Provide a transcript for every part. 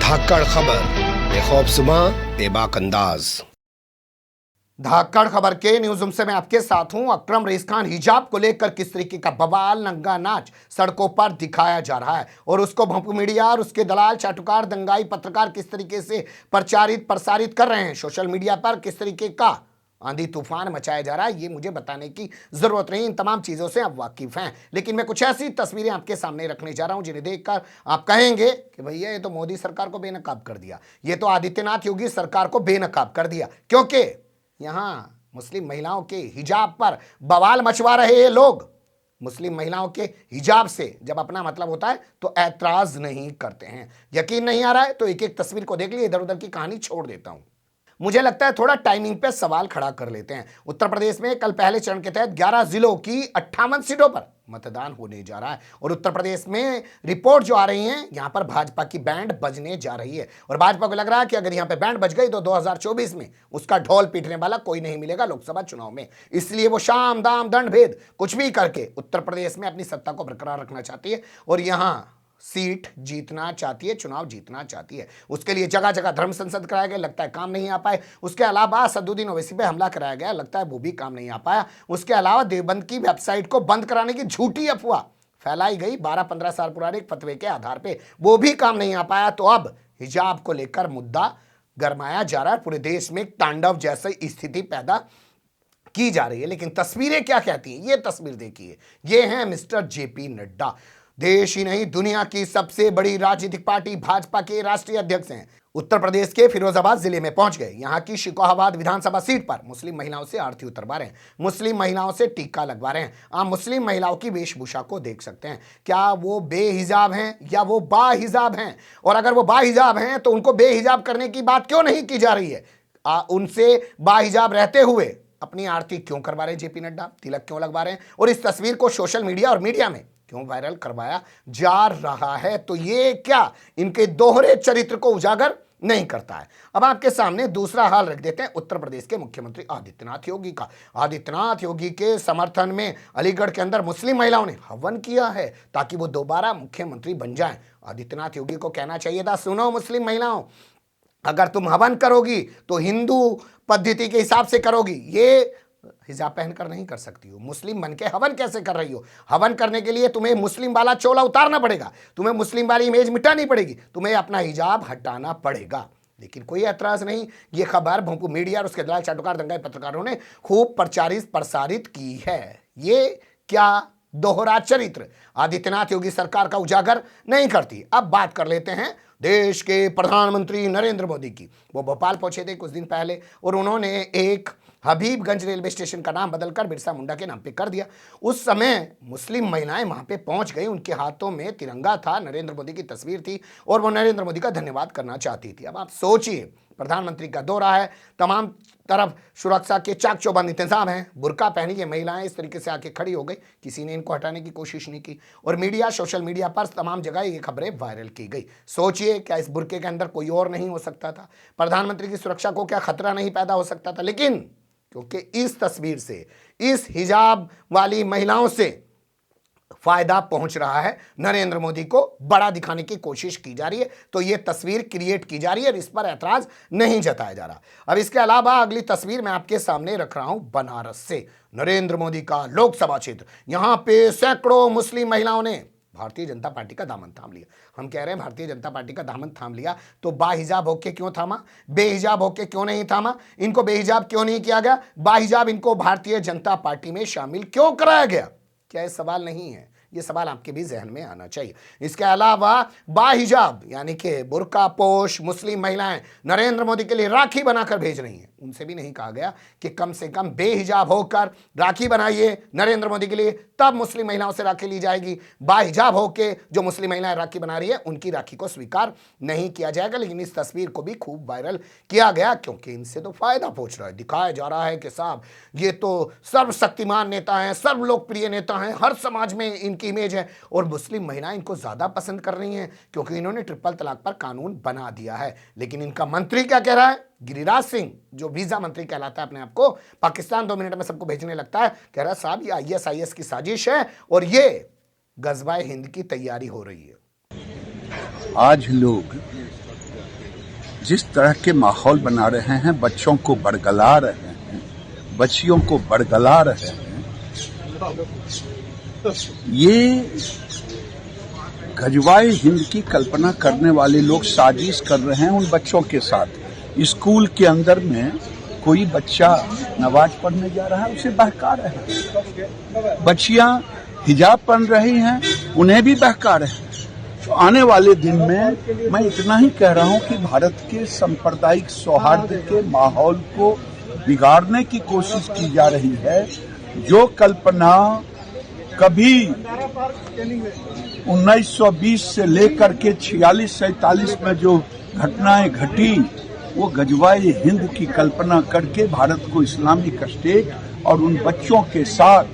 धाकड़ खबर, बेखौफसुमा बेबाक अंदाज। धाकड़ खबर के न्यूज रूम से मैं आपके साथ हूं। अकरम रेस खान हिजाब को लेकर किस तरीके का बवाल नंगा नाच सड़कों पर दिखाया जा रहा है और उसको भंप मीडिया और उसके दलाल चाटुकार दंगाई पत्रकार किस तरीके से प्रचारित प्रसारित कर रहे हैं सोशल मीडिया पर, किस तरीके का आंधी तूफान मचाया जा रहा है, ये मुझे बताने की जरूरत नहीं। इन तमाम चीजों से आप वाकिफ हैं, लेकिन मैं कुछ ऐसी तस्वीरें आपके सामने रखने जा रहा हूं जिन्हें देखकर आप कहेंगे कि भैया ये तो मोदी सरकार को बेनकाब कर दिया, ये तो आदित्यनाथ योगी सरकार को बेनकाब कर दिया, क्योंकि यहां मुस्लिम महिलाओं के हिजाब पर बवाल मचवा रहे ये लोग मुस्लिम महिलाओं के हिजाब से जब अपना मतलब होता है तो ऐतराज नहीं करते हैं। यकीन नहीं आ रहा है तो एक एक तस्वीर को देख लिए, इधर उधर की कहानी छोड़ देता हूं। मुझे लगता है थोड़ा टाइमिंग पे सवाल खड़ा कर लेते हैं। उत्तर प्रदेश में कल पहले चरण के तहत 11 जिलों की 58 सीटों पर मतदान होने जा रहा है और उत्तर प्रदेश में रिपोर्ट जो आ रही है यहां पर भाजपा की बैंड बजने जा रही है और भाजपा को लग रहा है कि अगर यहां पे बैंड बज गई तो 2024 में उसका ढोल पीटने वाला कोई नहीं मिलेगा लोकसभा चुनाव में। इसलिए वो शाम दाम दंड भेद कुछ भी करके उत्तर प्रदेश में अपनी सत्ता को बरकरार रखना चाहती है और यहां सीट जीतना चाहती है, चुनाव जीतना चाहती है। उसके लिए जगह जगह धर्म संसद कराया गया, लगता है काम नहीं आ पाए। उसके अलावा असदुद्दीन ओवैसी पे हमला कराया गया, लगता है वो भी काम नहीं आ पाया। उसके अलावा देवबंद की वेबसाइट को बंद कराने की झूठी अफवाह फैलाई गई 12-15 साल पुराने एक फतवे के आधार पे, वो भी काम नहीं आ पाया। तो अब हिजाब को लेकर मुद्दा गरमाया जा रहा है, पूरे देश में तांडव जैसी स्थिति पैदा की जा रही है। लेकिन तस्वीरें क्या कहती हैं, ये तस्वीर देखिए। ये हैं मिस्टर जेपी नड्डा, देश ही नहीं दुनिया की सबसे बड़ी राजनीतिक पार्टी भाजपा के राष्ट्रीय अध्यक्ष हैं। उत्तर प्रदेश के फिरोजाबाद जिले में पहुंच गए। यहां की शिकोहाबाद विधानसभा सीट पर मुस्लिम महिलाओं से आरती उतरवा रहे हैं, मुस्लिम महिलाओं से टीका लगवा रहे हैं। आप मुस्लिम महिलाओं की वेशभूषा को देख सकते हैं, क्या वो बेहिजाब हैं या वो बाहिजाब हैं, और अगर वो बाहिजाब हैं तो उनको बेहिजाब करने की बात क्यों नहीं की जा रही है। उनसे बाहिजाब रहते हुए अपनी आरती क्यों करवा रहे हैं जेपी नड्डा, तिलक क्यों लगवा रहे हैं, और इस तस्वीर को सोशल मीडिया और मीडिया में क्यों वायरल करवाया जा रहा है। तो ये क्या इनके दोहरे चरित्र को उजागर नहीं करता है। अब आपके सामने दूसरा हाल रख देते हैं उत्तर प्रदेश के मुख्यमंत्री आदित्यनाथ योगी का। आदित्यनाथ योगी के समर्थन में अलीगढ़ के अंदर मुस्लिम महिलाओं ने हवन किया है ताकि वो दोबारा मुख्यमंत्री बन जाएं। आदित्यनाथ योगी को कहना चाहिए था, सुनो मुस्लिम महिलाओं, अगर तुम हवन करोगी तो हिंदू पद्धति के हिसाब से करोगी, ये हिजाब पहनकर नहीं कर सकती हो। मुस्लिम बन के हवन कैसे कर रही हो? हवन करने के लिए तुम्हें मुस्लिम वाला चोला उतारना पड़ेगा, तुम्हें मुस्लिम वाली इमेज मिटानी पड़ेगी, तुम्हें अपना हिजाब हटाना पड़ेगा। लेकिन कोई ऐतराज नहीं। ये खबर भोंपू मीडिया और उसके दलाल चाटुकार दंगाई पत्रकारों ने खूब प्रचारित प्रसारित की है। ये क्या दोहरा चरित्र आदित्यनाथ योगी सरकार का उजागर नहीं करती। अब बात कर लेते हैं देश के प्रधानमंत्री नरेंद्र मोदी की। वो भोपाल पहुंचे थे कुछ दिन पहले और उन्होंने एक हबीबगंज रेलवे स्टेशन का नाम बदलकर बिरसा मुंडा के नाम पे कर दिया। उस समय मुस्लिम महिलाएं वहां पे पहुंच गई, उनके हाथों में तिरंगा था, नरेंद्र मोदी की तस्वीर थी और वो नरेंद्र मोदी का धन्यवाद करना चाहती थी। अब आप सोचिए, प्रधानमंत्री का दौरा है, तमाम तरफ सुरक्षा के चाक चौबंद इंतजाम है, बुर्का पहनी ये महिलाएं इस तरीके से आके खड़ी हो गई, किसी ने इनको हटाने की कोशिश नहीं की और मीडिया सोशल मीडिया पर तमाम जगह ये खबरें वायरल की गई। सोचिए, क्या इस बुर्के के अंदर कोई और नहीं हो सकता था? प्रधानमंत्री की सुरक्षा को क्या खतरा नहीं पैदा हो सकता था? लेकिन क्योंकि इस तस्वीर से, इस हिजाब वाली महिलाओं से फायदा पहुंच रहा है, नरेंद्र मोदी को बड़ा दिखाने की कोशिश की जा रही है, तो यह तस्वीर क्रिएट की जा रही है और इस पर ऐतराज नहीं जताया जा रहा। अब इसके अलावा अगली तस्वीर मैं आपके सामने रख रहा हूं बनारस से, नरेंद्र मोदी का लोकसभा क्षेत्र। यहां पे सैकड़ों मुस्लिम महिलाओं ने भारतीय जनता पार्टी का दामन थाम लिया। हम कह रहे हैं भारतीय जनता पार्टी का दामन थाम लिया, तो बाहिजाब होके क्यों थामा, बेहिजाब होके क्यों नहीं थामा? इनको बेहिजाब क्यों नहीं किया गया? बाहिजाब इनको भारतीय जनता पार्टी में शामिल क्यों कराया गया? क्या ये सवाल नहीं है? ये सवाल आपके भी जहन में आना चाहिए। इसके अलावा बाहिजाब यानी कि बुर्का पोश मुस्लिम महिलाएं नरेंद्र मोदी के लिए राखी बनाकर भेज रही हैं, उनसे भी नहीं कहा गया कि कम से कम बेहिजाब होकर राखी बनाइए नरेंद्र मोदी के लिए, तब मुस्लिम महिलाओं से राखी ली जाएगी। बाहिजाब होके जो मुस्लिम महिलाएं राखी बना रही है उनकी राखी को स्वीकार नहीं किया जाएगा। लेकिन इस तस्वीर को भी खूब वायरल किया गया क्योंकि इनसे तो फायदा पहुंच रहा है। दिखाया जा रहा है कि साहब ये तो सर्वशक्तिमान नेता हैं, सर्व लोकप्रिय नेता हैं, हर समाज में इनकी इमेज है और मुस्लिम महिलाएं इनको ज्यादा पसंद कर रही हैं क्योंकि इन्होंने ट्रिपल तलाक पर कानून बना दिया है। लेकिन इनका मंत्री क्या कह रहा है? गिरिराज सिंह, जो वीजा मंत्री कहलाता है अपने आप को, पाकिस्तान 2 मिनट में सबको भेजने लगता है, कह रहा है साहब ये ISIS की साजिश है और ये गजवाए हिंद की तैयारी हो रही है। आज लोग जिस तरह के माहौल बना रहे हैं, बच्चों को बरगला रहे हैं, बच्चियों को बरगला रहे हैं, ये गजवाए हिंद की कल्पना करने वाले लोग साजिश कर रहे हैं उन बच्चों के साथ। स्कूल के अंदर में कोई बच्चा नमाज पढ़ने जा रहा है, उसे बहका रहे हैं। बच्चियां हिजाब पहन रही हैं, उन्हें भी बहका रहे हैं। तो आने वाले दिन में मैं इतना ही कह रहा हूं कि भारत के सांप्रदायिक सौहार्द के माहौल को बिगाड़ने की कोशिश की जा रही है। जो कल्पना कभी 1920 से लेकर के 46-47 में जो घटनाएं घटी, वो गजवाए हिंद की कल्पना करके भारत को इस्लामिक स्टेट और उन बच्चों के साथ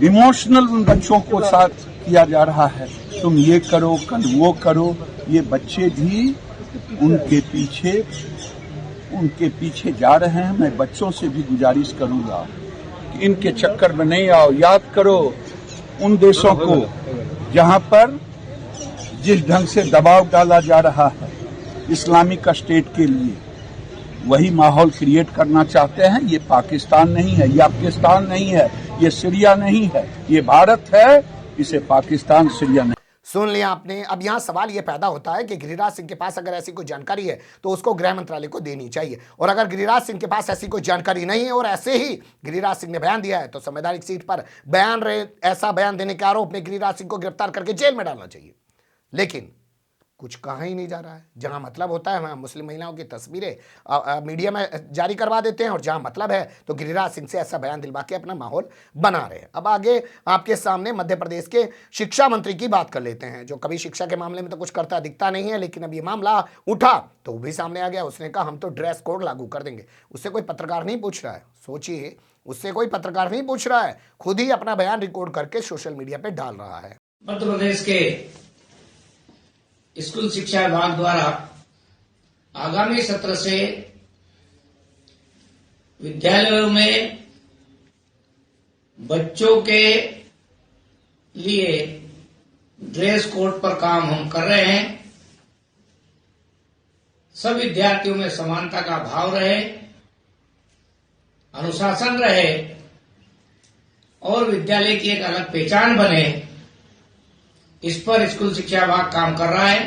इमोशनल उन बच्चों को साथ किया जा रहा है। तुम ये करो, कल वो करो। ये बच्चे भी उनके पीछे जा रहे हैं। मैं बच्चों से भी गुजारिश करूंगा कि इनके चक्कर में नहीं आओ। याद करो उन देशों को जहां पर जिस ढंग से दबाव डाला जा रहा है इस्लामिक स्टेट के लिए, वही माहौल क्रिएट करना चाहते हैं। ये पाकिस्तान नहीं है, ये अफगानिस्तान नहीं है, ये सीरिया नहीं है, ये भारत है। इसे पाकिस्तान, सीरिया नहीं। सुन लिया आपने। अब यहां सवाल यह पैदा होता है कि गिरिराज सिंह के पास अगर ऐसी कोई जानकारी है तो उसको गृह मंत्रालय को देनी चाहिए, और अगर गिरिराज सिंह के पास ऐसी कोई जानकारी नहीं है और ऐसे ही गिरिराज सिंह ने बयान दिया है तो संवैधानिक सीट पर ऐसा बयान देने के आरोप में गिरिराज सिंह को गिरफ्तार करके जेल में डालना चाहिए। लेकिन कुछ कहा ही नहीं जा रहा है। जहां मतलब होता है वहां मुस्लिम महिलाओं की तस्वीरें मीडिया में जारी करवा देते हैं, और जहां मतलब है तो गिरिराज सिंह से ऐसा बयान दिलवा के अपना माहौल बना रहे हैं। अब आगे आपके सामने मध्य प्रदेश के शिक्षा मंत्री की बात कर लेते हैं, जो कभी शिक्षा के मामले में तो कुछ करता दिखता नहीं है, लेकिन अब ये मामला उठा तो वो भी सामने आ गया। उसने कहा हम तो ड्रेस कोड लागू कर देंगे। उससे कोई पत्रकार नहीं पूछ रहा है, सोचिए, उससे कोई पत्रकार नहीं पूछ रहा है, खुद ही अपना बयान रिकॉर्ड करके सोशल मीडिया पे डाल रहा है। मध्य प्रदेश के स्कूल शिक्षा विभाग द्वारा आगामी सत्र से विद्यालयों में बच्चों के लिए ड्रेस कोड पर काम हम कर रहे हैं। सब विद्यार्थियों में समानता का भाव रहे, अनुशासन रहे और विद्यालय की एक अलग पहचान बने, इस पर स्कूल शिक्षा विभाग काम कर रहा है।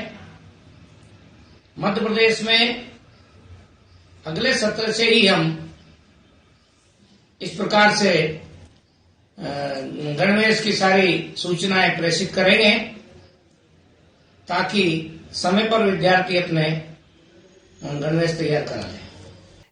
मध्य प्रदेश में अगले सत्र से ही हम इस प्रकार से गणवेश की सारी सूचनाएं प्रेषित करेंगे ताकि समय पर विद्यार्थी अपने गणवेश तैयार करा लें।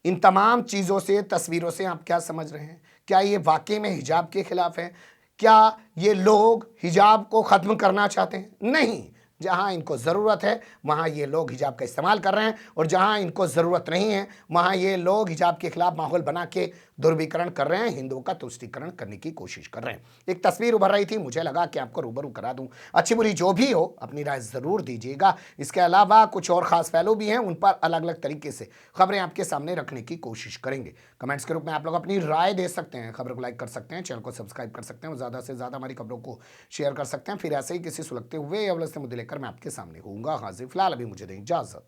इन तमाम चीजों से, तस्वीरों से आप क्या समझ रहे हैं? क्या ये वाकई में हिजाब के खिलाफ है? क्या ये लोग हिजाब को खत्म करना चाहते हैं? नहीं। जहां इनको जरूरत है वहां ये लोग हिजाब का इस्तेमाल कर रहे हैं, और जहां इनको जरूरत नहीं है वहां ये लोग हिजाब के खिलाफ माहौल बना के दुर्वीकरण कर रहे हैं, हिंदुओं का तुष्टीकरण करने की कोशिश कर रहे हैं। एक तस्वीर उभर रही थी, मुझे लगा कि आपको रूबरू करा दूं। अच्छी बुरी जो भी हो, अपनी राय जरूर दीजिएगा। इसके अलावा कुछ और खास पहलू भी हैं, उन पर अलग अलग तरीके से खबरें आपके सामने रखने की कोशिश करेंगे। कमेंट्स के रूप में आप लोग अपनी राय दे सकते हैं, खबर को लाइक कर सकते हैं, चैनल को सब्सक्राइब कर सकते हैं और ज़्यादा से ज़्यादा हमारी खबरों को शेयर कर सकते हैं। फिर ऐसे ही किसी सुलगते हुए या उलझते मुद्दे लेकर मैं आपके सामने होऊंगा हाजिर। फिलहाल अभी मुझे दें इजाजत।